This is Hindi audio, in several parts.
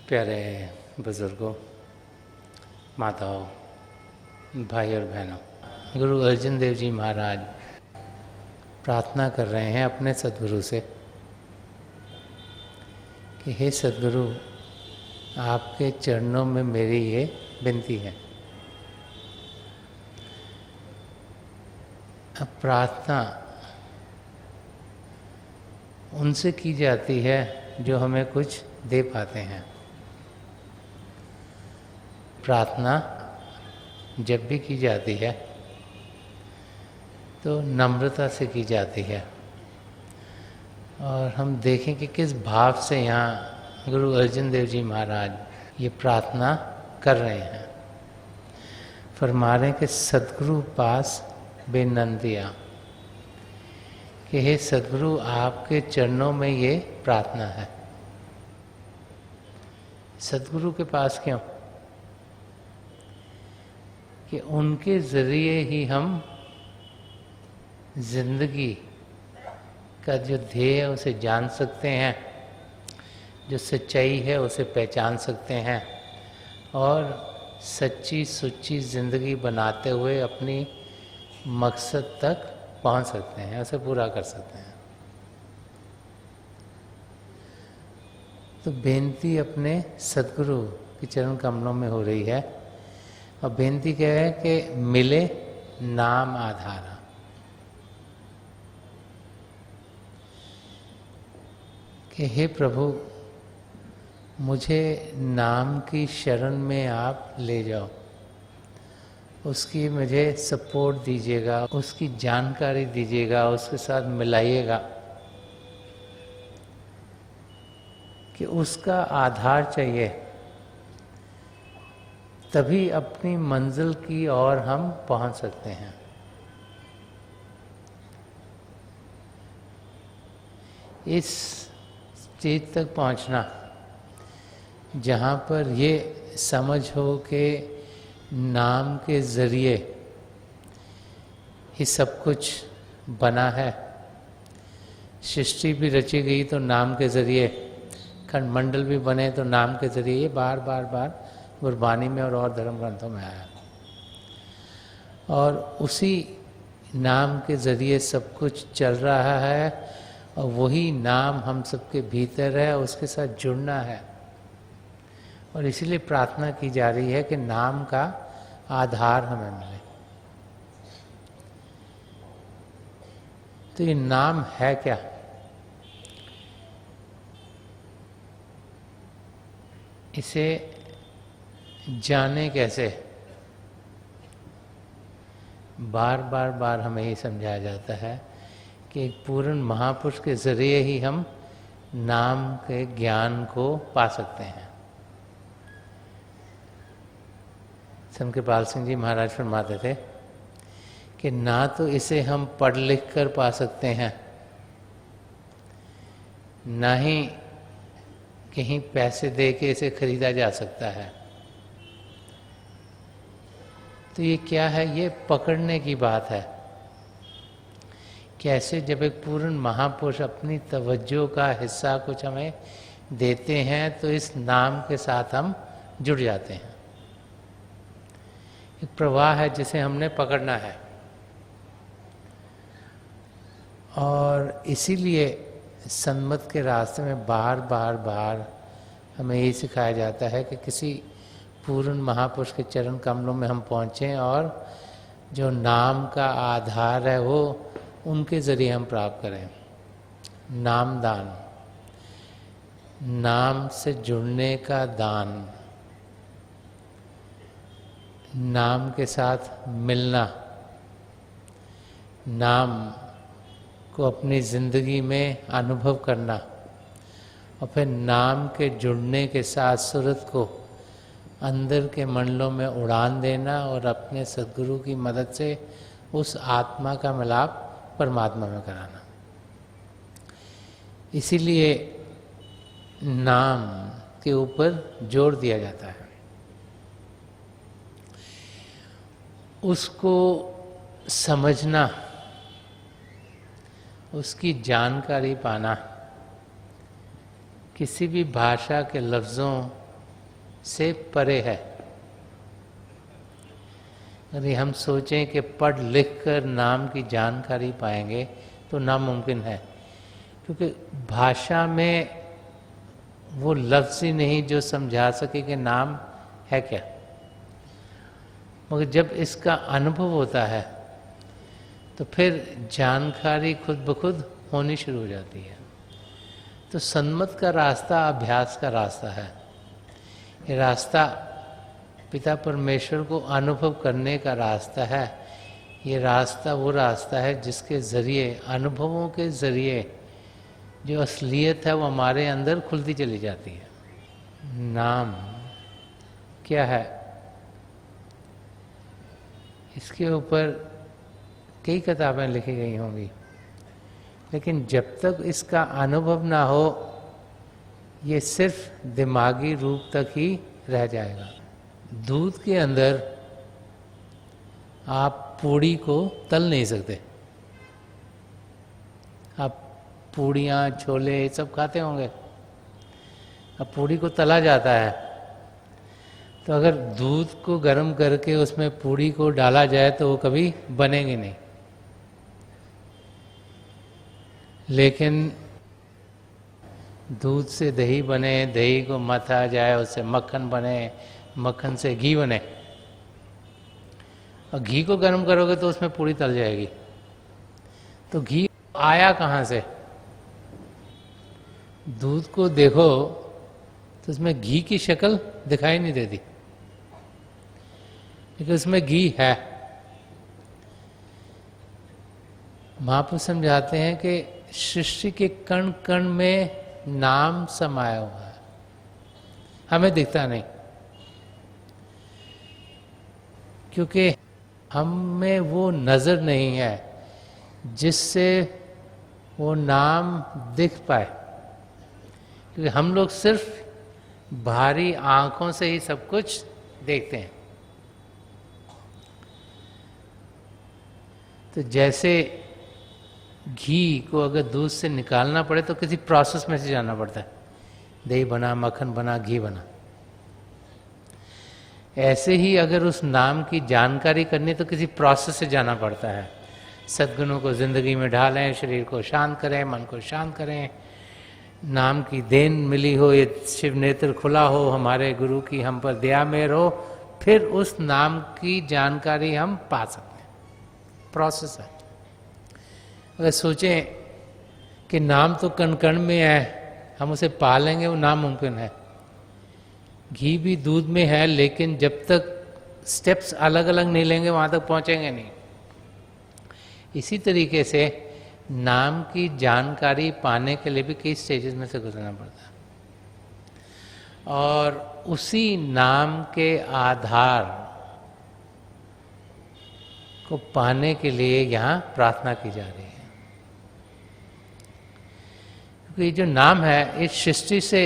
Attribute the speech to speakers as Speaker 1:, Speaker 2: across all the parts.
Speaker 1: प्यारे बुजुर्गों, माताओं, भाई और बहनों, गुरु अर्जुन देव जी महाराज प्रार्थना कर रहे हैं अपने सद्गुरु से कि हे सद्गुरु, आपके चरणों में मेरी ये विनती है। अब प्रार्थना उनसे की जाती है जो हमें कुछ दे पाते हैं। प्रार्थना जब भी की जाती है तो नम्रता से की जाती है, और हम देखें कि किस भाव से यहाँ गुरु अर्जुन देव जी महाराज ये प्रार्थना कर रहे हैं। फरमा रहे हैं कि सद्गुरु पास बेनंदिया, कि हे सद्गुरु, आपके चरणों में ये प्रार्थना है। सद्गुरु के पास क्यों? कि उनके जरिए ही हम जिंदगी का जो ध्येय है उसे जान सकते हैं, जो सच्चाई है उसे पहचान सकते हैं, और सच्ची सुच्ची जिंदगी बनाते हुए अपनी मकसद तक पहुंच सकते हैं, उसे पूरा कर सकते हैं। तो बेनती अपने सद्गुरु के चरण कमलों में हो रही है, और बेनती क्या है कि मिले नाम आधारा। कि हे प्रभु, मुझे नाम की शरण में आप ले जाओ, उसकी मुझे सपोर्ट दीजिएगा, उसकी जानकारी दीजिएगा, उसके साथ मिलाइएगा, कि उसका आधार चाहिए, तभी अपनी मंजिल की ओर हम पहुंच सकते हैं। इस स्टेज तक पहुंचना जहाँ पर ये समझ हो कि नाम के जरिए ही सब कुछ बना है, सृष्टि भी रची गई तो नाम के जरिए, खंडमंडल भी बने तो नाम के जरिए, ये बार बार बार गुरबानी में और धर्म ग्रंथों में आया, और उसी नाम के जरिए सब कुछ चल रहा है, और वही नाम हम सबके भीतर है, उसके साथ जुड़ना है। और इसीलिए प्रार्थना की जा रही है कि नाम का आधार हमें मिले। तो ये नाम है क्या? इसे जाने कैसे? बार बार बार हमें ये समझाया जाता है कि एक पूर्ण महापुरुष के जरिए ही हम नाम के ज्ञान को पा सकते हैं। संत कृपाल सिंह जी महाराज फरमाते थे कि ना तो इसे हम पढ़ लिख कर पा सकते हैं, ना ही कहीं पैसे दे के इसे खरीदा जा सकता है। तो ये क्या है? ये पकड़ने की बात है। कैसे? जब एक पूर्ण महापुरुष अपनी तवज्जो का हिस्सा कुछ हमें देते हैं तो इस नाम के साथ हम जुड़ जाते हैं। एक प्रवाह है जिसे हमने पकड़ना है, और इसीलिए सन्मत के रास्ते में बार बार बार हमें ये सिखाया जाता है कि किसी पूर्ण महापुरुष के चरण कमलों में हम पहुँचें, और जो नाम का आधार है वो उनके ज़रिए हम प्राप्त करें। नाम दान, नाम से जुड़ने का दान, नाम के साथ मिलना, नाम को अपनी ज़िंदगी में अनुभव करना, और फिर नाम के जुड़ने के साथ सूरत को अंदर के मंडलों में उड़ान देना, और अपने सद्गुरु की मदद से उस आत्मा का मिलाप परमात्मा में कराना। इसीलिए नाम के ऊपर जोर दिया जाता है। उसको समझना, उसकी जानकारी पाना, किसी भी भाषा के लफ्ज़ों से परे है। यदि हम सोचें कि पढ़ लिख कर नाम की जानकारी पाएंगे तो नामुमकिन है, क्योंकि भाषा में वो लफ्ज़ ही नहीं जो समझा सके कि नाम है क्या। मगर जब इसका अनुभव होता है तो फिर जानकारी खुद ब खुद होनी शुरू हो जाती है। तो सन्मत का रास्ता अभ्यास का रास्ता है। ये रास्ता पिता परमेश्वर को अनुभव करने का रास्ता है। ये रास्ता वो रास्ता है जिसके ज़रिए, अनुभवों के ज़रिए जो असलियत है वो हमारे अंदर खुलती चली जाती है। नाम क्या है, इसके ऊपर कई किताबें लिखी गई होंगी, लेकिन जब तक इसका अनुभव ना हो ये सिर्फ दिमागी रूप तक ही रह जाएगा। दूध के अंदर आप पूड़ी को तल नहीं सकते। आप पूड़ियाँ छोले सब खाते होंगे, अब पूड़ी को तला जाता है तो अगर दूध को गर्म करके उसमें पूड़ी को डाला जाए तो वो कभी बनेगी नहीं। लेकिन दूध से दही बने, दही को मथा जाए, उससे मक्खन बने, मक्खन से घी बने, और घी को गर्म करोगे तो उसमें पूड़ी तल जाएगी। तो घी आया कहाँ से? दूध को देखो तो उसमें घी की शक्ल दिखाई नहीं देती, लेकिन उसमें घी है। महापुरुष समझाते हैं कि सृष्टि के कण कण में नाम समाया हुआ है, हमें दिखता नहीं, क्योंकि हम में वो नज़र नहीं है जिससे वो नाम दिख पाए। क्योंकि हम लोग सिर्फ बाहरी आंखों से ही सब कुछ देखते हैं। तो जैसे घी को अगर दूध से निकालना पड़े तो किसी प्रोसेस में से जाना पड़ता है, दही बना, मक्खन बना, घी बना। ऐसे ही अगर उस नाम की जानकारी करनी तो किसी प्रोसेस से जाना पड़ता है। सद्गुणों को जिंदगी में ढालें, शरीर को शांत करें, मन को शांत करें, नाम की देन मिली हो, ये शिव नेत्र खुला हो, हमारे गुरु की हम पर दया मेहर हो, फिर उस नाम की जानकारी हम पा सकते हैं। प्रोसेस है। अगर सोचें कि नाम तो कण कण में है, हम उसे पा लेंगे, वो नामुमकिन है। घी भी दूध में है, लेकिन जब तक स्टेप्स अलग अलग नहीं लेंगे वहाँ तक पहुँचेंगे नहीं। इसी तरीके से नाम की जानकारी पाने के लिए भी कई स्टेजेस में से गुजरना पड़ता है, और उसी नाम के आधार को पाने के लिए यहाँ प्रार्थना की जा रही है। क्योंकि जो नाम है इस सृष्टि से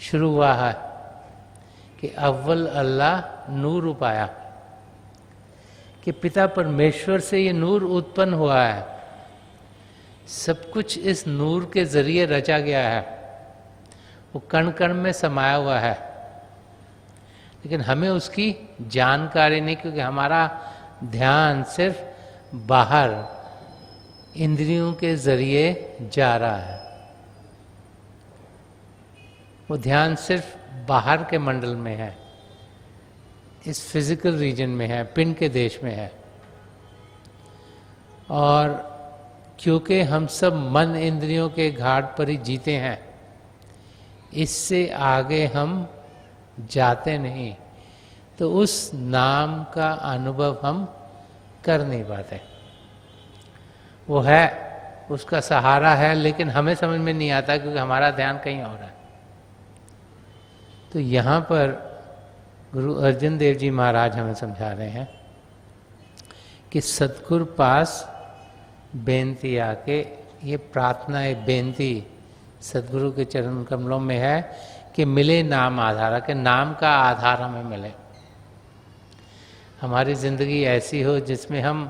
Speaker 1: शुरू हुआ है कि अव्वल अल्लाह नूर उपाया, कि पिता परमेश्वर से ये नूर उत्पन्न हुआ है। सब कुछ इस नूर के जरिए रचा गया है, वो कण कण में समाया हुआ है, लेकिन हमें उसकी जानकारी नहीं, क्योंकि हमारा ध्यान सिर्फ बाहर इंद्रियों के जरिए जा रहा है। वो ध्यान सिर्फ बाहर के मंडल में है, इस फिजिकल रीजन में है, पिंड के देश में है। और क्योंकि हम सब मन इंद्रियों के घाट पर ही जीते हैं, इससे आगे हम जाते नहीं, तो उस नाम का अनुभव हम कर नहीं पाते। वो है, उसका सहारा है, लेकिन हमें समझ में नहीं आता क्योंकि हमारा ध्यान कहीं और है। तो यहाँ पर गुरु अर्जन देव जी महाराज हमें समझा रहे हैं कि सतगुरु पास बेनती आके, ये प्रार्थना है, बेनती सतगुरु के चरण कमलों में है कि मिले नाम आधार, के नाम का आधार हमें मिले। हमारी ज़िंदगी ऐसी हो जिसमें हम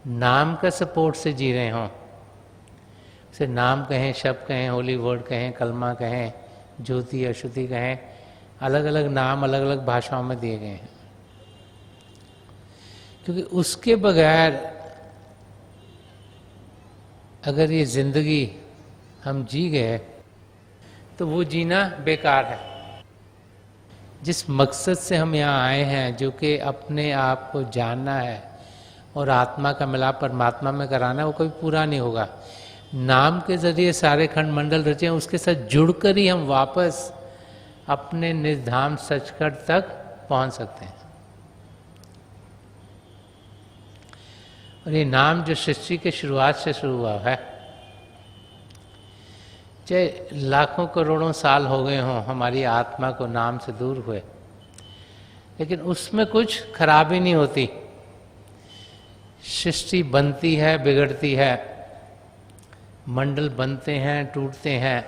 Speaker 1: नाम का सपोर्ट से जी रहे हों। उसे नाम कहें, शब्द कहें, होली वर्ड कहें, कलमा कहें, ज्योति अशुद्धि कहें, अलग अलग नाम अलग अलग भाषाओं में दिए गए हैं, क्योंकि उसके बगैर अगर ये जिंदगी हम जी गए तो वो जीना बेकार है। जिस मकसद से हम यहाँ आए हैं, जो कि अपने आप को जानना है और आत्मा का मिलाप परमात्मा में कराना है, वो कभी पूरा नहीं होगा। नाम के जरिए सारे खंड मंडल रचे हैं, उसके साथ जुड़कर ही हम वापस अपने निर्धाम सचखंड तक पहुंच सकते हैं। और ये नाम जो सृष्टि के शुरुआत से शुरू हुआ है, चाहे लाखों करोड़ों साल हो गए हों हमारी आत्मा को नाम से दूर हुए, लेकिन उसमें कुछ खराबी नहीं होती। सृष्टि बनती है, बिगड़ती है, मंडल बनते हैं, टूटते हैं,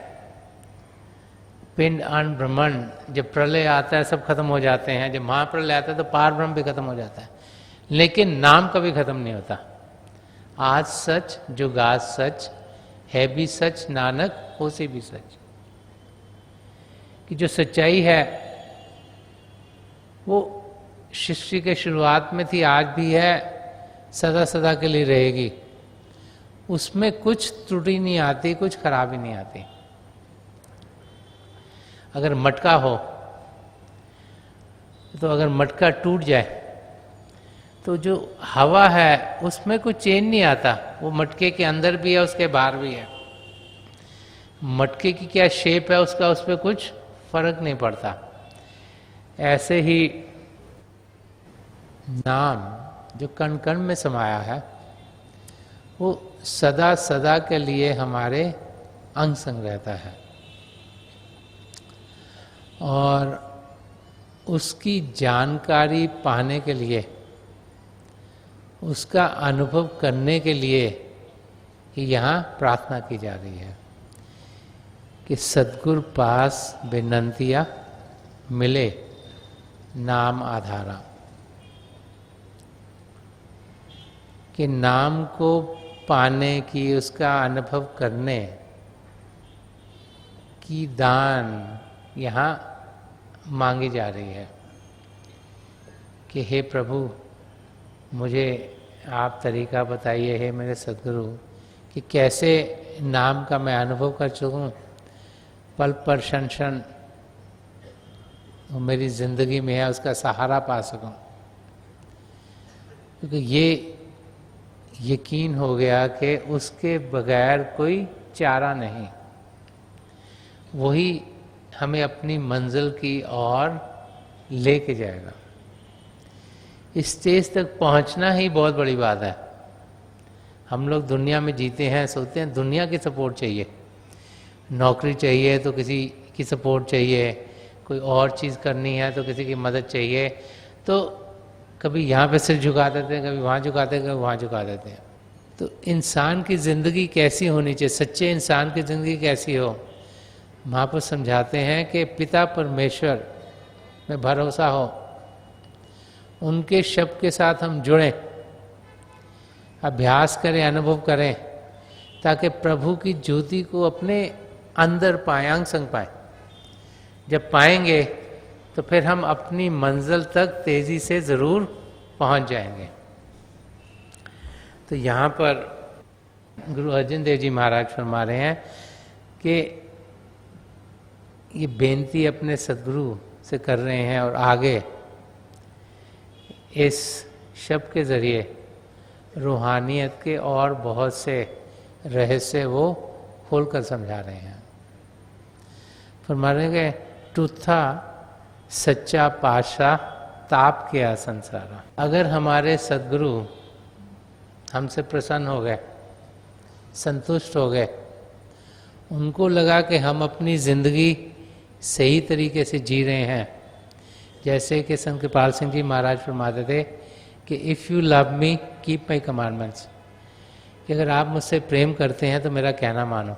Speaker 1: पिंड अण्ड ब्रह्मांड, जब प्रलय आता है सब खत्म हो जाते हैं, जब महाप्रलय आता है तो पार ब्रह्म भी खत्म हो जाता है, लेकिन नाम कभी खत्म नहीं होता। आज सच जुगाद सच, है भी सच नानक होसी भी सच। कि जो सच्चाई है वो सृष्टि के शुरुआत में थी, आज भी है, सदा सदा के लिए रहेगी। उसमें कुछ त्रुटि नहीं आती, कुछ खराबी नहीं आती। अगर मटका हो तो अगर मटका टूट जाए तो जो हवा है उसमें कुछ चेंज नहीं आता, वो मटके के अंदर भी है, उसके बाहर भी है। मटके की क्या शेप है उसका, उस पर कुछ फर्क नहीं पड़ता। ऐसे ही नाम जो कण कण में समाया है वो सदा सदा के लिए हमारे अंग संग रहता है, और उसकी जानकारी पाने के लिए, उसका अनुभव करने के लिए कि यहाँ प्रार्थना की जा रही है कि सद्गुरु पास बेनंतिया मिले नाम आधारा। कि नाम को पाने की, उसका अनुभव करने की दान यहाँ मांगी जा रही है कि हे प्रभु, मुझे आप तरीका बताइए, हे मेरे सद्गुरु, कि कैसे नाम का मैं अनुभव कर चुकूँ, पल पर क्षण क्षण मेरी जिंदगी में है, उसका सहारा पा सकूं। क्योंकि ये यकीन हो गया कि उसके बगैर कोई चारा नहीं, वही हमें अपनी मंजिल की ओर लेके जाएगा। इस स्टेज तक पहुंचना ही बहुत बड़ी बात है। हम लोग दुनिया में जीते हैं, सोचते हैं दुनिया की सपोर्ट चाहिए, नौकरी चाहिए तो किसी की सपोर्ट चाहिए, कोई और चीज़ करनी है तो किसी की मदद चाहिए, तो कभी यहाँ पे सिर झुका देते हैं, कभी वहाँ झुकाते हैं, कभी वहाँ झुका देते हैं। तो इंसान की ज़िंदगी कैसी होनी चाहिए, सच्चे इंसान की ज़िंदगी कैसी हो? महापुरुष समझाते हैं कि पिता परमेश्वर में भरोसा हो, उनके शब्द के साथ हम जुड़ें, अभ्यास करें, अनुभव करें, ताकि प्रभु की ज्योति को अपने अंदर पाएं, अंग संग पाएं। जब पाएंगे तो फिर हम अपनी मंजिल तक तेजी से ज़रूर पहुंच जाएंगे। तो यहाँ पर गुरु अर्जन देव जी महाराज फरमा रहे हैं कि ये बेनती अपने सद्गुरु से कर रहे हैं, और आगे इस शब्द के ज़रिए रूहानियत के और बहुत से रहस्य वो खोलकर समझा रहे हैं। फरमा रहे हैं कि टूथा सच्चा पातशाह ताप किया संसारा। अगर हमारे सद्गुरु हमसे प्रसन्न हो गए, संतुष्ट हो गए, उनको लगा कि हम अपनी ज़िंदगी सही तरीके से जी रहे हैं, जैसे कि संत कृपाल सिंह जी महाराज फरमाते थे कि if you love me keep my commandments, कि अगर आप मुझसे प्रेम करते हैं तो मेरा कहना मानो।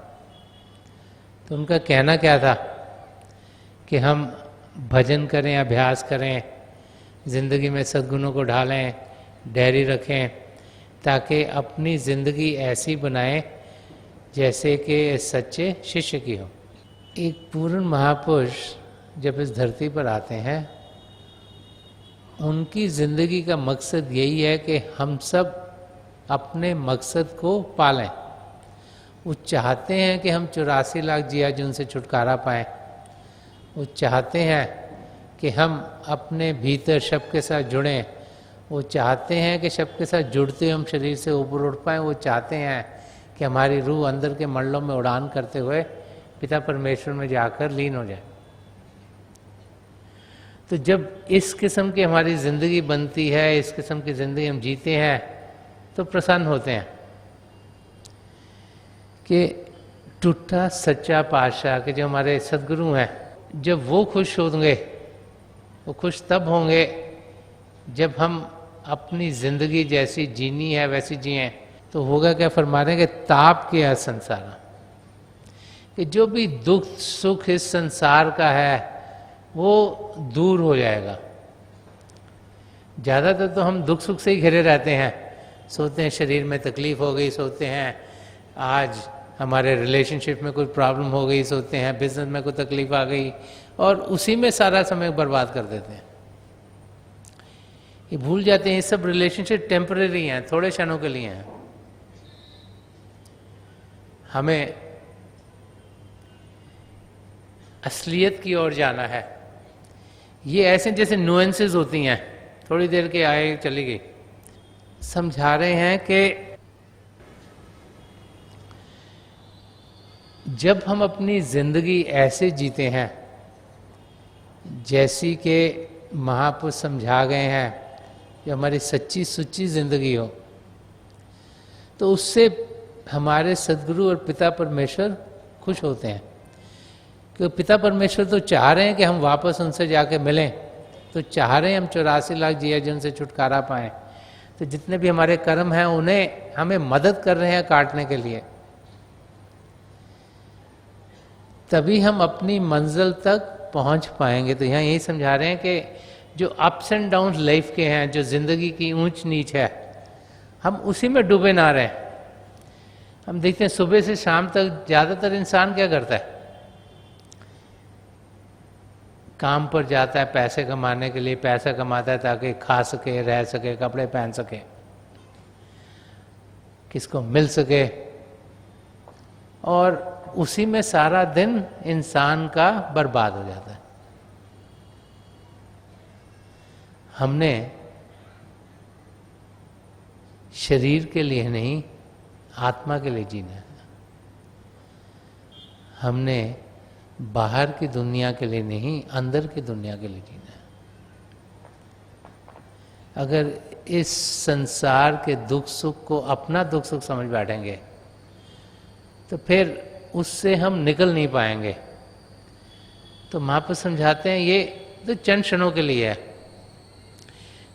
Speaker 1: तो उनका कहना क्या था कि हम भजन करें, अभ्यास करें, ज़िंदगी में सद्गुणों को ढालें, डायरी रखें, ताकि अपनी ज़िंदगी ऐसी बनाएं जैसे कि सच्चे शिष्य की हो। एक पूर्ण महापुरुष जब इस धरती पर आते हैं उनकी जिंदगी का मकसद यही है कि हम सब अपने मकसद को पालें। वो चाहते हैं कि हम 84 लाख जिया जुन से छुटकारा पाएं। वो चाहते हैं कि हम अपने भीतर शब के साथ जुड़ें। वो चाहते हैं कि शब के साथ जुड़ते हम शरीर से ऊपर उठ पाएं। वो चाहते हैं कि हमारी रूह अंदर के मंडलों में उड़ान करते हुए पिता परमेश्वर में जाकर लीन हो जाए। तो जब इस किस्म की हमारी ज़िंदगी बनती है, इस किस्म की ज़िंदगी हम जीते हैं, तो प्रसन्न होते हैं कि टूटा सच्चा पातशाह के जो हमारे सदगुरु हैं, जब वो खुश होंगे, वो खुश तब होंगे जब हम अपनी ज़िंदगी जैसी जीनी है वैसी जिएं। तो होगा क्या, फरमा रहे हैं कि ताप के है संसार, कि जो भी दुख सुख इस संसार का है वो दूर हो जाएगा। ज़्यादातर तो हम दुख सुख से ही घिरे रहते हैं। सोचते हैं शरीर में तकलीफ़ हो गई, सोचते हैं आज हमारे रिलेशनशिप में कोई प्रॉब्लम हो गई, सोचते हैं बिजनेस में कोई तकलीफ आ गई, और उसी में सारा समय बर्बाद कर देते हैं। ये भूल जाते हैं ये सब रिलेशनशिप टेम्परेरी हैं, थोड़े क्षणों के लिए हैं। हमें असलियत की ओर जाना है। ये ऐसे जैसे नुएंसेस होती हैं, थोड़ी देर के आए चली गई। समझा रहे हैं कि जब हम अपनी जिंदगी ऐसे जीते हैं जैसी कि महापुरुष समझा गए हैं, कि हमारी सच्ची सुच्ची जिंदगी हो, तो उससे हमारे सदगुरु और पिता परमेश्वर खुश होते हैं। क्योंकि पिता परमेश्वर तो चाह रहे हैं कि हम वापस उनसे जाके मिलें, तो चाह रहे हैं हम 84 लाख जिया जुन से छुटकारा पाएं। तो जितने भी हमारे कर्म हैं उन्हें हमें मदद कर रहे हैं काटने के लिए। तभी हम अपनी मंजिल तक पहुंच पाएंगे। तो यहाँ यही समझा रहे हैं कि जो अप्स एंड डाउन लाइफ के हैं, जो जिंदगी की ऊंच नीच है, हम उसी में डूबे ना रहें। हम देखते हैं सुबह से शाम तक ज़्यादातर इंसान क्या करता है, काम पर जाता है पैसे कमाने के लिए, पैसा कमाता है ताकि खा सके, रह सके, कपड़े पहन सके, किसको मिल सके, और उसी में सारा दिन इंसान का बर्बाद हो जाता है। हमने शरीर के लिए नहीं, आत्मा के लिए जीना है। हमने बाहर की दुनिया के लिए नहीं, अंदर की दुनिया के लिए जीना है। अगर इस संसार के दुख सुख को अपना दुख सुख समझ बैठेंगे तो फिर उससे हम निकल नहीं पाएंगे। तो महापुरुष समझाते हैं ये तो चंद क्षणों के लिए है।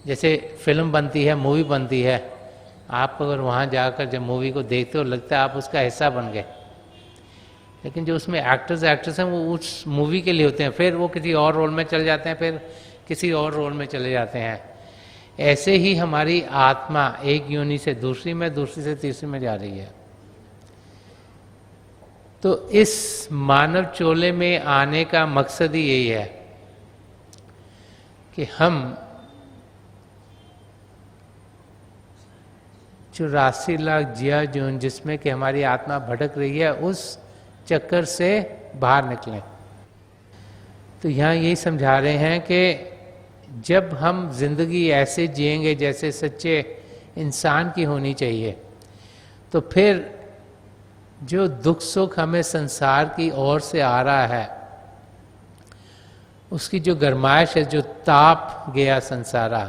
Speaker 1: जैसे फिल्म बनती है, मूवी बनती है, आप अगर वहाँ जाकर जब मूवी को देखते हो लगता है आप उसका हिस्सा बन गए, लेकिन जो उसमें एक्टर्स हैं वो उस मूवी के लिए होते हैं, फिर वो किसी और रोल में चले जाते हैं, फिर किसी और रोल में चले जाते हैं। ऐसे ही हमारी आत्मा एक योनि से दूसरी में, दूसरी से तीसरी में जा रही है। तो इस मानव चोले में आने का मकसद ही यही है कि हम 84 लाख जिया जून जिसमें कि हमारी आत्मा भटक रही है, उस चक्कर से बाहर निकलें। तो यहाँ यही समझा रहे हैं कि जब हम जिंदगी ऐसे जिएंगे जैसे सच्चे इंसान की होनी चाहिए, तो फिर जो दुख सुख हमें संसार की ओर से आ रहा है, उसकी जो गरमाइश है, जो ताप गया संसारा,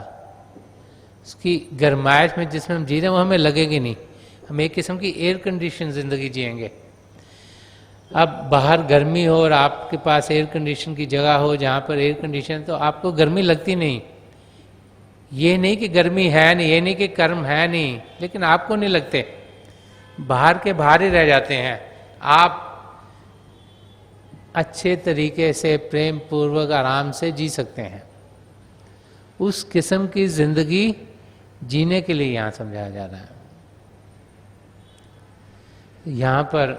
Speaker 1: उसकी गरमाइश में जिसमें हम जी रहे हैं वो हमें लगेगी नहीं। हम एक किस्म की एयर कंडीशन जिंदगी जिएंगे। अब बाहर गर्मी हो और आपके पास एयर कंडीशन की जगह हो जहाँ पर एयर कंडीशन, तो आपको गर्मी लगती नहीं। ये नहीं कि गर्मी है नहीं, ये नहीं कि कर्म है नहीं, लेकिन आपको नहीं लगते, बाहर के बाहर ही रह जाते हैं। आप अच्छे तरीके से प्रेम पूर्वक आराम से जी सकते हैं। उस किस्म की जिंदगी जीने के लिए यहाँ समझाया जा रहा है। यहाँ पर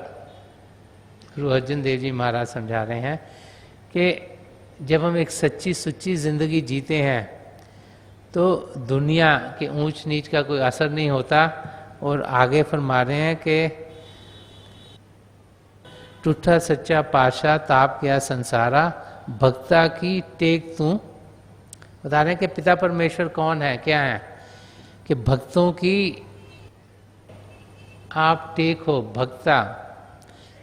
Speaker 1: गुरु अर्जुन देव जी महाराज समझा रहे हैं कि जब हम एक सच्ची सुच्ची जिंदगी जीते हैं तो दुनिया के ऊंच नीच का कोई असर नहीं होता। और आगे फरमा रहे हैं कि टूटा सच्चा पाशा ताप गया संसारा, भक्ता की टेक तू। बता रहे हैं कि पिता परमेश्वर कौन है, क्या है, कि भक्तों की आप टेक हो, भक्ता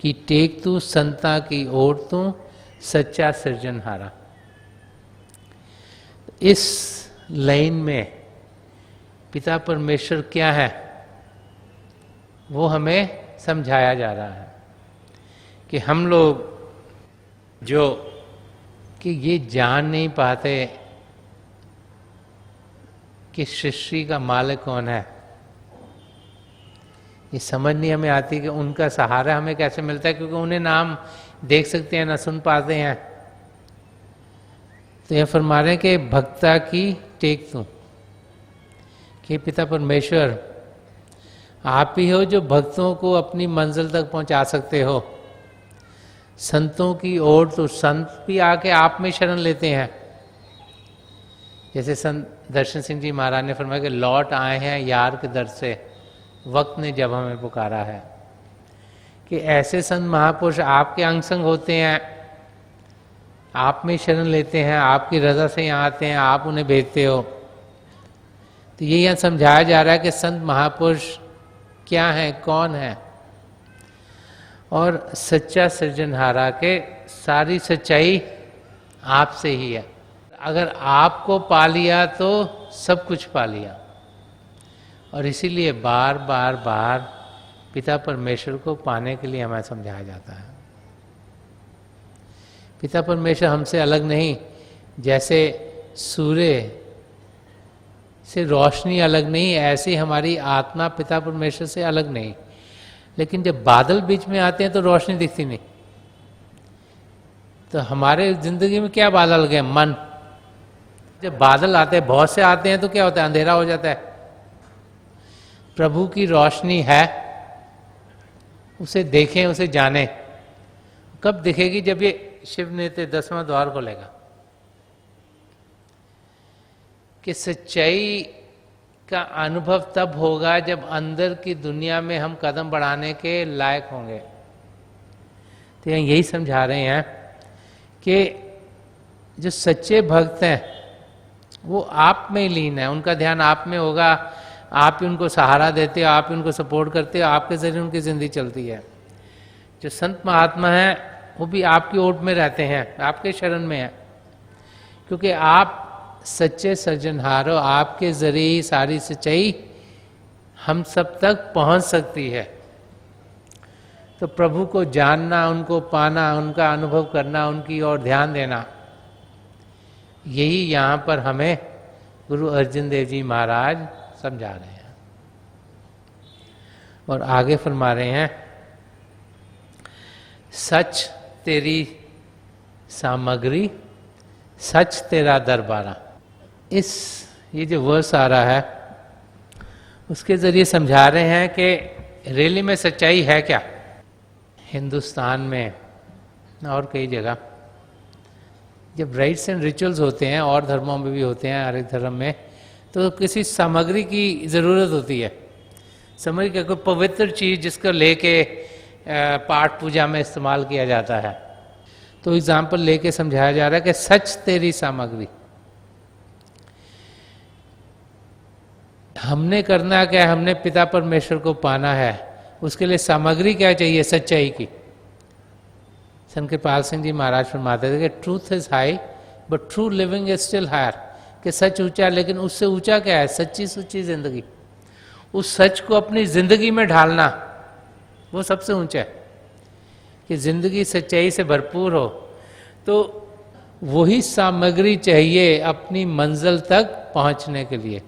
Speaker 1: की टेक तू, संता की ओर तू, सच्चा सृजनहारा। इस लाइन में पिता परमेश्वर क्या है वो हमें समझाया जा रहा है कि हम लोग जो कि ये जान नहीं पाते कि सृष्टि का मालिक कौन है, ये समझ नहीं हमें आती कि उनका सहारा हमें कैसे मिलता है, क्योंकि उन्हें ना हम देख सकते हैं ना सुन पाते हैं। तो यह फरमा रहे हैं कि भक्ता की टेक तू, कि पिता परमेश्वर आप ही हो जो भक्तों को अपनी मंजिल तक पहुंचा सकते हो। संतों की ओर तो संत भी आके आप में शरण लेते हैं, जैसे संत दर्शन सिंह जी महाराज ने फरमाया कि लौट आए हैं यार के दर से, वक्त ने जब हमें पुकारा है। कि ऐसे संत महापुरुष आपके अंग संग होते हैं, आप में शरण लेते हैं, आपकी रजा से यहाँ आते हैं, आप उन्हें भेजते हो। तो ये यहाँ समझाया जा रहा है कि संत महापुरुष क्या है, कौन है, और सच्चा सृजनहारा के सारी सच्चाई आपसे ही है। अगर आपको पा लिया तो सब कुछ पा लिया। और इसीलिए बार बार बार पिता परमेश्वर को पाने के लिए हमें समझाया जाता है। पिता परमेश्वर हमसे अलग नहीं, जैसे सूर्य से रोशनी अलग नहीं, ऐसी हमारी आत्मा पिता परमेश्वर से अलग नहीं। लेकिन जब बादल बीच में आते हैं तो रोशनी दिखती नहीं। तो हमारे जिंदगी में क्या बादल गए, मन। जब बादल आते हैं, बहुत से आते हैं, तो क्या होता है, अंधेरा हो जाता है। प्रभु की रोशनी है, उसे देखें, उसे जाने। कब दिखेगी, जब ये शिव नेत्र 10वां द्वार खोलेगा। कि सच्चाई का अनुभव तब होगा जब अंदर की दुनिया में हम कदम बढ़ाने के लायक होंगे। तो यही समझा रहे हैं कि जो सच्चे भक्त हैं वो आप में लीन है, उनका ध्यान आप में होगा, आप ही उनको सहारा देते हो, आप ही उनको सपोर्ट करते हो, आपके जरिए उनकी जिंदगी चलती है। जो संत महात्मा हैं वो भी आपकी ओट में रहते हैं, आपके शरण में है, क्योंकि आप सच्चे सृजनहार हो। आपके जरिए सारी सच्चाई हम सब तक पहुंच सकती है। तो प्रभु को जानना, उनको पाना, उनका अनुभव करना, उनकी ओर ध्यान देना, यही यहाँ पर हमें गुरु अर्जुन देव जी महाराज समझा रहे हैं। और आगे फरमा रहे हैं, सच तेरी सामग्री, सच तेरा दरबारा। ये जो वर्स आ रहा है उसके जरिए समझा रहे हैं कि रियली में सच्चाई है क्या। हिंदुस्तान में और कई जगह जब राइट्स एंड रिचुअल्स होते हैं, और धर्मों में भी होते हैं, हर एक धर्म में, तो किसी सामग्री की ज़रूरत होती है। सामग्री का कोई पवित्र चीज़ जिसको लेके पाठ पूजा में इस्तेमाल किया जाता है। तो एग्जाम्पल लेके समझाया जा रहा है कि सच तेरी सामग्री। हमने करना क्या है, हमने पिता परमेश्वर को पाना है, उसके लिए सामग्री क्या चाहिए, सच्चाई की। संत कृपाल सिंह जी महाराज फरमाते थे कि truth is high but true living is still higher. कि सच ऊंचा, लेकिन उससे ऊंचा क्या है, सच्ची सुच्ची जिंदगी। उस सच को अपनी जिंदगी में ढालना, वो सबसे ऊंचा है। कि जिंदगी सच्चाई से भरपूर हो, तो वही सामग्री चाहिए अपनी मंजिल तक पहुंचने के लिए।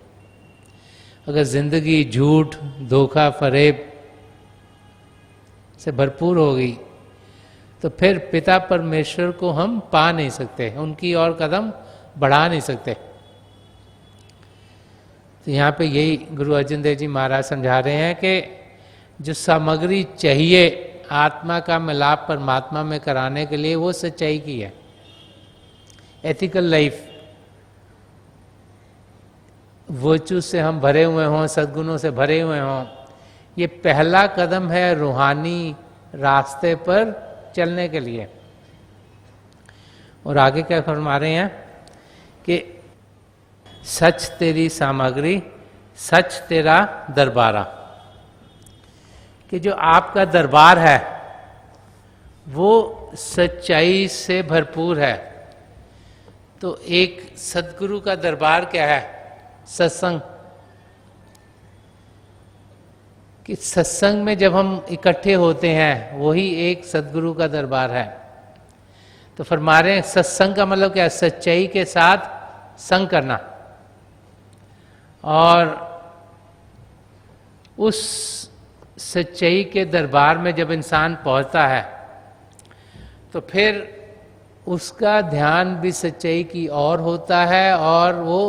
Speaker 1: अगर जिंदगी झूठ, धोखा, फरेब से भरपूर होगी तो फिर पिता परमेश्वर को हम पा नहीं सकते, उनकी ओर कदम बढ़ा नहीं सकते। तो यहाँ पे यही गुरु अर्जुन देव जी महाराज समझा रहे हैं कि जो सामग्री चाहिए आत्मा का मिलाप परमात्मा में कराने के लिए, वो सच्चाई की है। एथिकल लाइफ, वर्चू से हम भरे हुए हों, सद्गुणों से भरे हुए हों, ये पहला कदम है रूहानी रास्ते पर चलने के लिए। और आगे क्या फरमा रहे हैं कि सच तेरी सामग्री, सच तेरा दरबारा, कि जो आपका दरबार है वो सच्चाई से भरपूर है। तो एक सदगुरु का दरबार क्या है? सत्संग। कि सत्संग में जब हम इकट्ठे होते हैं वही एक सदगुरु का दरबार है। तो फरमा रहे हैं सत्संग का मतलब क्या है? सच्चाई के साथ संग करना। और उस सच्चाई के दरबार में जब इंसान पहुंचता है तो फिर उसका ध्यान भी सच्चाई की ओर होता है और वो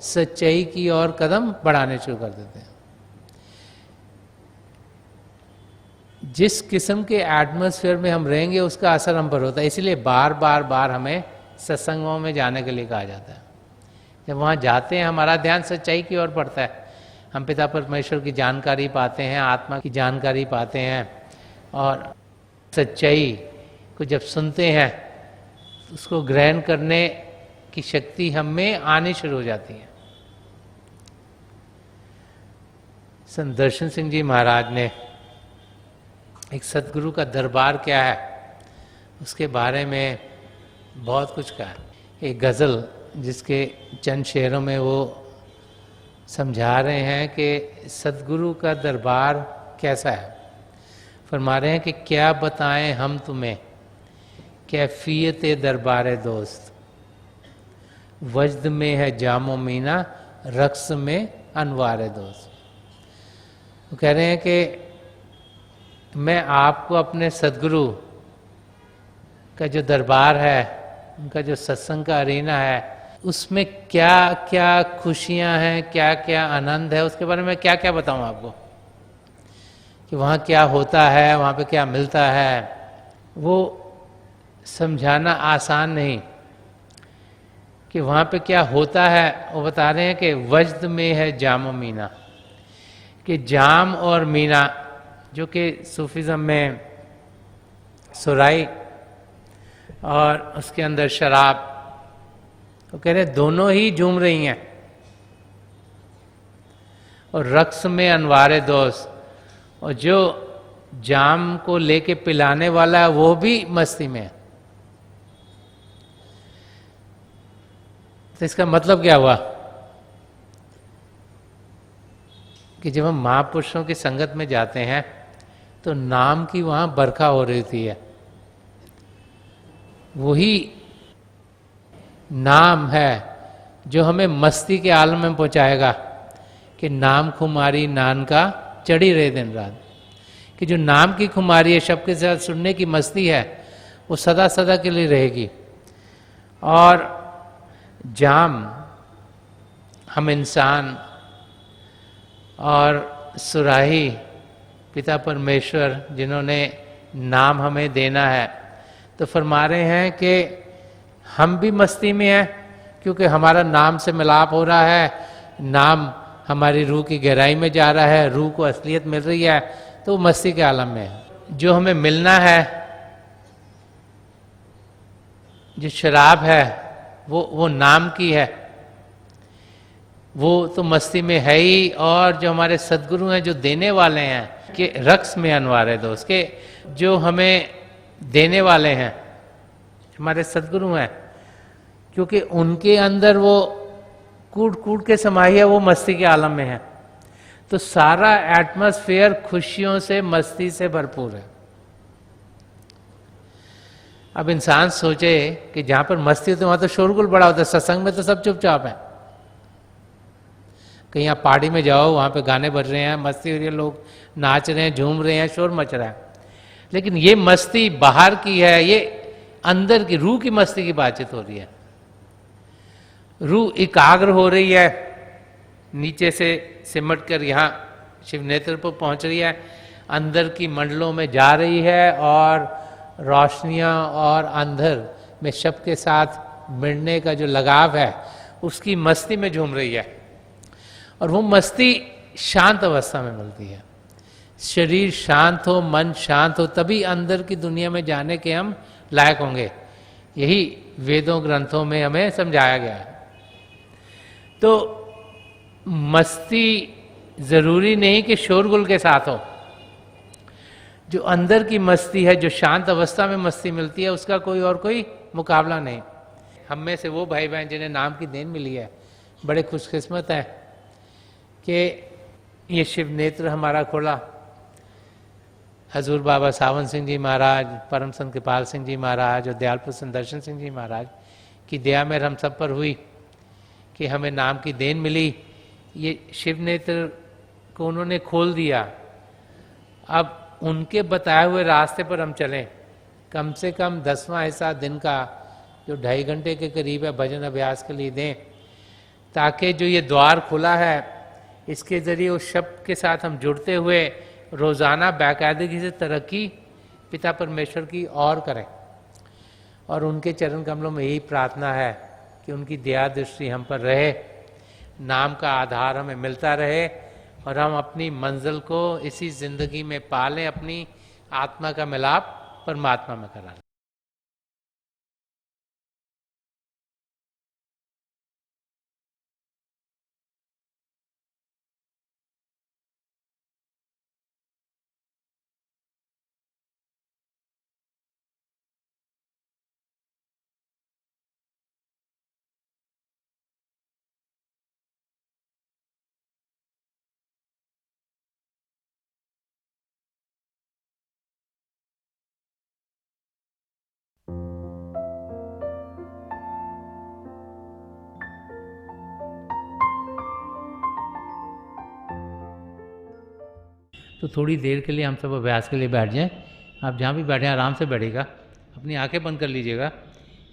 Speaker 1: सच्चाई की ओर कदम बढ़ाने शुरू कर देते हैं। जिस किस्म के एटमॉस्फेयर में हम रहेंगे उसका असर हम पर होता है। इसलिए बार बार बार हमें सत्संगों में जाने के लिए कहा जाता है। जब वहाँ जाते हैं हमारा ध्यान सच्चाई की ओर पड़ता है, हम पिता परमेश्वर की जानकारी पाते हैं, आत्मा की जानकारी पाते हैं, और सच्चाई को जब सुनते हैं उसको ग्रहण करने की शक्ति हम में आनी शुरू हो जाती है। संत दर्शन सिंह जी महाराज ने एक सदगुरु का दरबार क्या है उसके बारे में बहुत कुछ कहा। एक गज़ल जिसके चंद शेरों में वो समझा रहे हैं कि सदगुरु का दरबार कैसा है। फरमा रहे हैं कि क्या बताएं हम तुम्हें कैफियत दरबार दोस्त, वजद में है जामो मीना, रक्स में अनवार दोस्त। वो कह रहे हैं कि मैं आपको अपने सदगुरु का जो दरबार है, उनका जो सत्संग का अरीना है, उसमें क्या क्या खुशियां हैं, क्या क्या आनंद है, उसके बारे में क्या क्या बताऊं आपको कि वहाँ क्या होता है, वहाँ पे क्या मिलता है। वो समझाना आसान नहीं कि वहाँ पे क्या होता है। वो बता रहे हैं कि वजद में है जाम मीना, कि जाम और मीना जो कि सूफीज़म में सुराई और उसके अंदर शराब, तो कह रहे दोनों ही झूम रही हैं। और रक्स में अनवारे दोस्त, और जो जाम को लेके पिलाने वाला है वो भी मस्ती में है। तो इसका मतलब क्या हुआ कि जब हम महापुरुषों की संगत में जाते हैं तो नाम की वहां बरखा हो रही थी है। वही नाम है जो हमें मस्ती के आलम में पहुंचाएगा कि नाम खुमारी नान का चढ़ी रहे दिन रात। कि जो नाम की खुमारी है, शब्द के साथ सुनने की मस्ती है, वो सदा सदा के लिए रहेगी। और जाम हम इंसान और सुराही पिता परमेश्वर जिन्होंने नाम हमें देना है, तो फरमा रहे हैं कि हम भी मस्ती में हैं क्योंकि हमारा नाम से मिलाप हो रहा है, नाम हमारी रूह की गहराई में जा रहा है, रूह को असलियत मिल रही है, तो मस्ती के आलम में है। जो हमें मिलना है, जो शराब है, वो नाम की है, वो तो मस्ती में है ही। और जो हमारे सदगुरु हैं जो देने वाले हैं कि रक्स में अनवार है दोस्त, के जो हमें देने वाले हैं हमारे सदगुरु हैं, क्योंकि उनके अंदर वो कूट कूट के समाई है, वो मस्ती के आलम में है। तो सारा एटमॉस्फेयर खुशियों से, मस्ती से भरपूर है। अब इंसान सोचे कि जहां पर मस्ती होती है वहां तो शोरगुल बड़ा होता है, सत्संग में तो सब चुपचाप है। कहीं आप पहाड़ी में जाओ, वहां पे गाने बज रहे हैं, मस्ती हो रही है, लोग नाच रहे हैं, झूम रहे हैं, शोर मच रहा है। लेकिन ये मस्ती बाहर की है, ये अंदर की रूह की मस्ती की बातचीत हो रही है। रूह एकाग्र हो रही है, नीचे से सिमट कर यहाँ शिव नेत्र पर पहुंच रही है, अंदर की मंडलों में जा रही है और रोशनियां और अंधर में शब्द के साथ मिलने का जो लगाव है उसकी मस्ती में झूम रही है। और वो मस्ती शांत अवस्था में मिलती है। शरीर शांत हो, मन शांत हो, तभी अंदर की दुनिया में जाने के हम लायक होंगे। यही वेदों ग्रंथों में हमें समझाया गया है। तो मस्ती जरूरी नहीं कि शोरगुल के साथ हो। जो अंदर की मस्ती है, जो शांत अवस्था में मस्ती मिलती है, उसका कोई मुकाबला नहीं। हम में से वो भाई बहन जिन्हें नाम की देन मिली है बड़े खुशकिस्मत हैं कि ये शिव नेत्र हमारा खोला। हजूर बाबा सावन सिंह जी महाराज, परम संत कृपाल सिंह जी महाराज और दयालपुर सुदर्शन सिंह जी महाराज की दया में हम सब पर हुई कि हमें नाम की देन मिली। ये शिव नेत्र को उन्होंने खोल दिया। अब उनके बताए हुए रास्ते पर हम चलें। कम से कम 10वां हिस्सा दिन का जो 2.5 घंटे के करीब है भजन अभ्यास के लिए दें, ताकि जो ये द्वार खुला है इसके ज़रिए उस शब्द के साथ हम जुड़ते हुए रोज़ाना बाकायदगी से तरक्की पिता परमेश्वर की और करें। और उनके चरण कमलों में यही प्रार्थना है कि उनकी दया दृष्टि हम पर रहे, नाम का आधार हमें मिलता रहे और हम अपनी मंजिल को इसी जिंदगी में पालें, अपनी आत्मा का मिलाप परमात्मा में करा लें। तो थोड़ी देर के लिए हम सब अभ्यास के लिए बैठ जाएं। आप जहाँ भी बैठे आराम से बैठेगा, अपनी आंखें बंद कर लीजिएगा।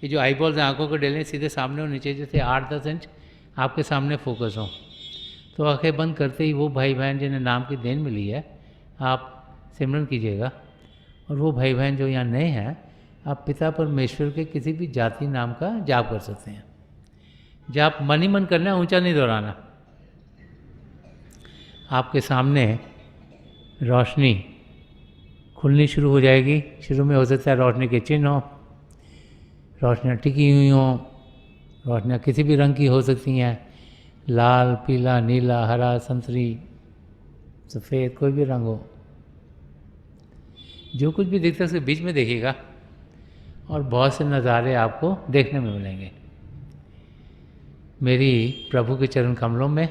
Speaker 1: ये जो आई बॉल्स हैं आँखों के डेले सीधे सामने और नीचे जैसे 8-10 इंच आपके सामने फोकस हो। तो आंखें बंद करते ही वो भाई बहन जिन्हें नाम की देन मिली है आप सिमरन कीजिएगा। और वो भाई बहन जो यहाँ नए हैं, आप पिता परमेश्वर के किसी भी जाति नाम का जाप कर सकते हैं। जाप मन ही मन करना, ऊंचा नहीं दोहराना। आपके सामने रोशनी खुलनी शुरू हो जाएगी। शुरू में हो सकता है रोशनी के चिन्ह हो, रोशनियाँ टिकी हुई हों, रोशनियाँ किसी भी रंग की हो सकती हैं, लाल, पीला, नीला, हरा, संतरी, सफ़ेद, कोई भी रंग हो। जो कुछ भी दिखता है उसके बीच में देखिएगा और बहुत से नज़ारे आपको देखने में मिलेंगे। मेरी प्रभु के चरण कमलों में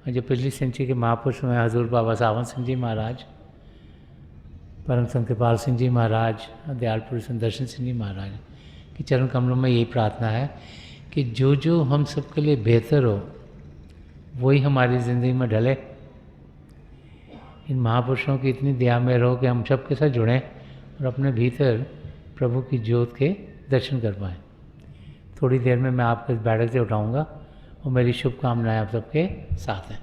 Speaker 1: जो पिछली सेंचुरी के महापुरुष हुए हजूर बाबा सावन सिंह जी महाराज, परम संत कृपाल सिंह जी महाराज, दयालपुर सुदर्शन सिंह जी महाराज की चरण कमलों में यही प्रार्थना है कि जो जो हम सबके लिए बेहतर हो वही हमारी ज़िंदगी में ढले। इन महापुरुषों की इतनी दया में रहो कि हम सब के साथ जुड़ें और अपने भीतर प्रभु की ज्योत के दर्शन कर पाएँ। थोड़ी देर में मैं आपको इस बैठक से उठाऊँगा और मेरी शुभकामनाएं आप सबके साथ हैं।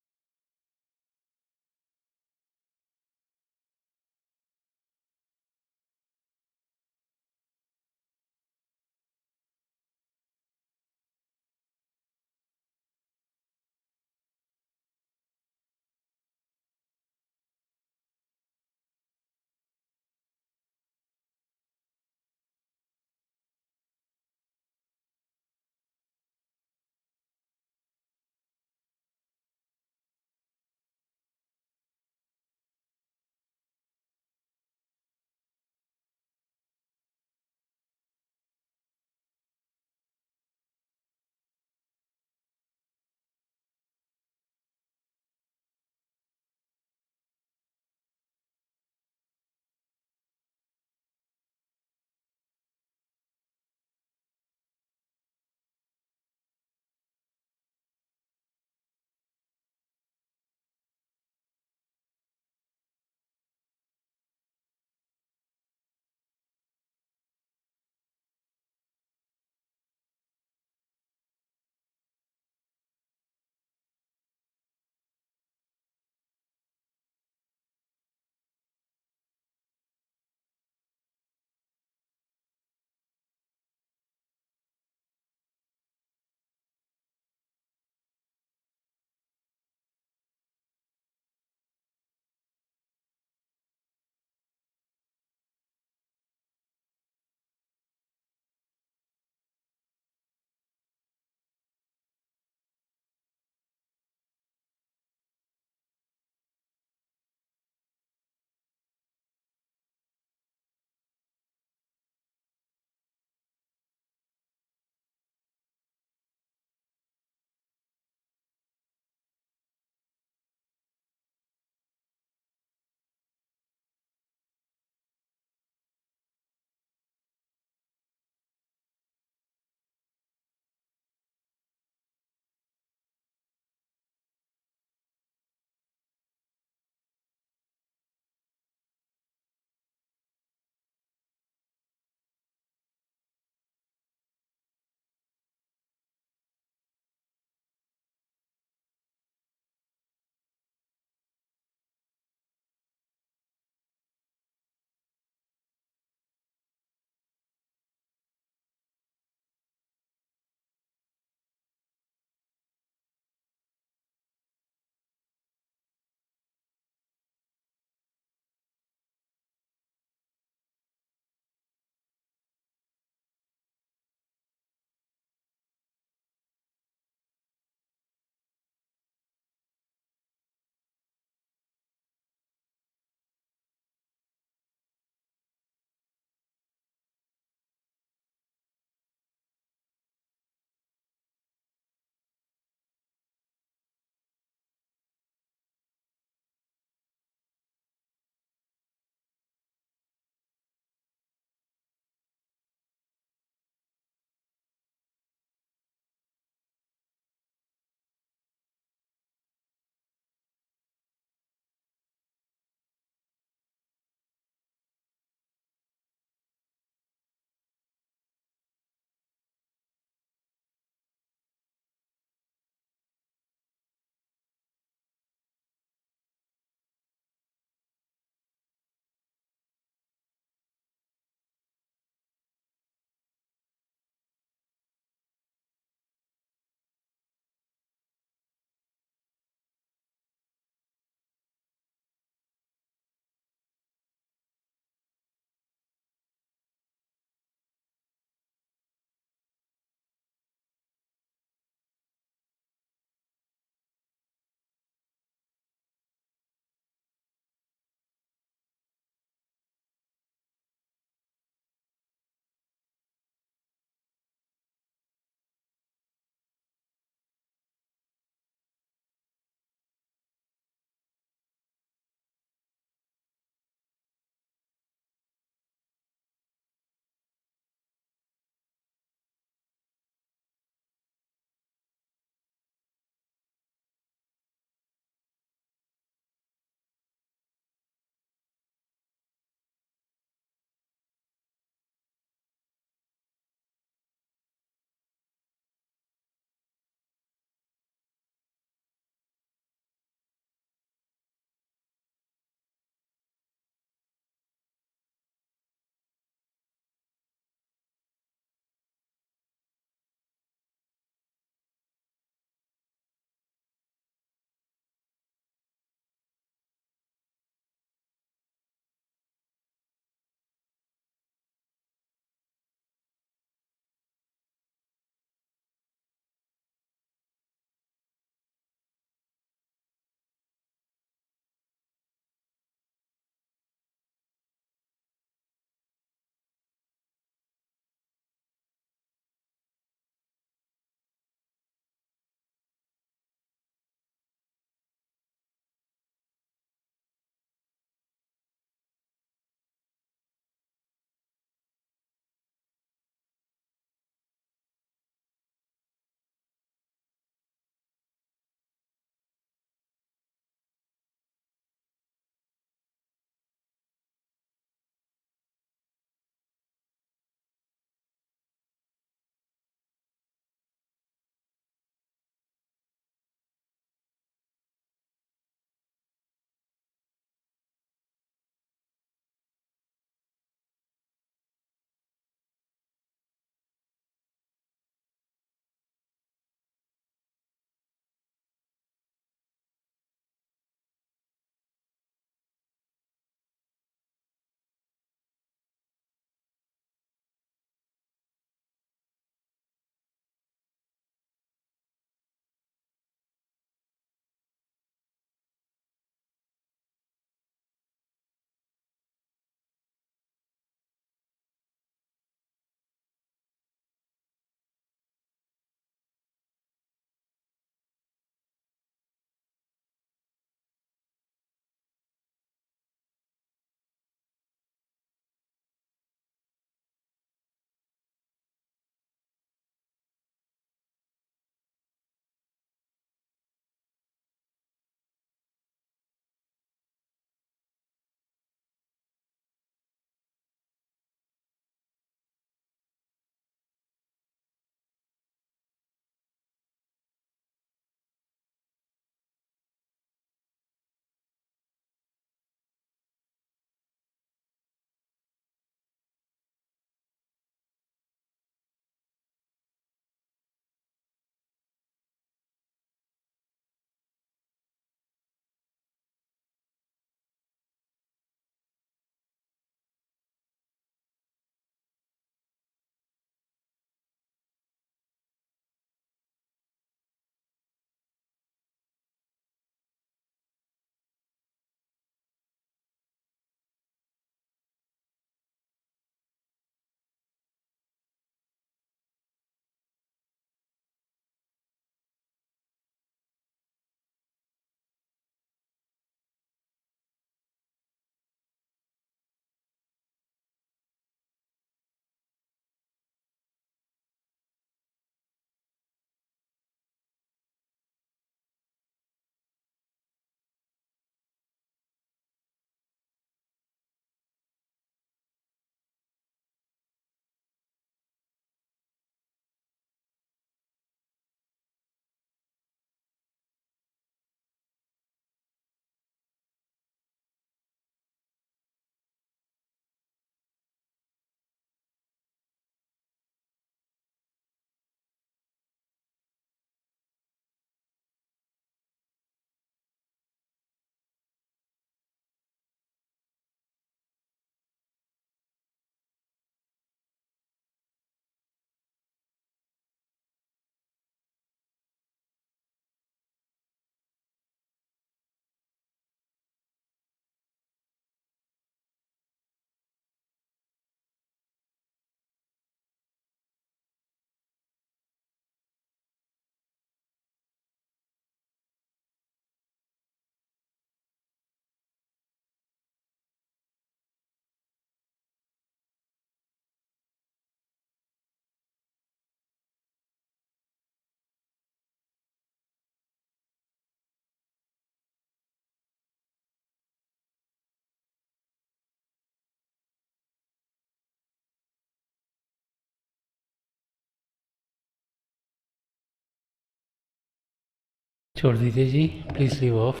Speaker 1: छोड़ दीजिए जी, प्लीज़ लीव ऑफ।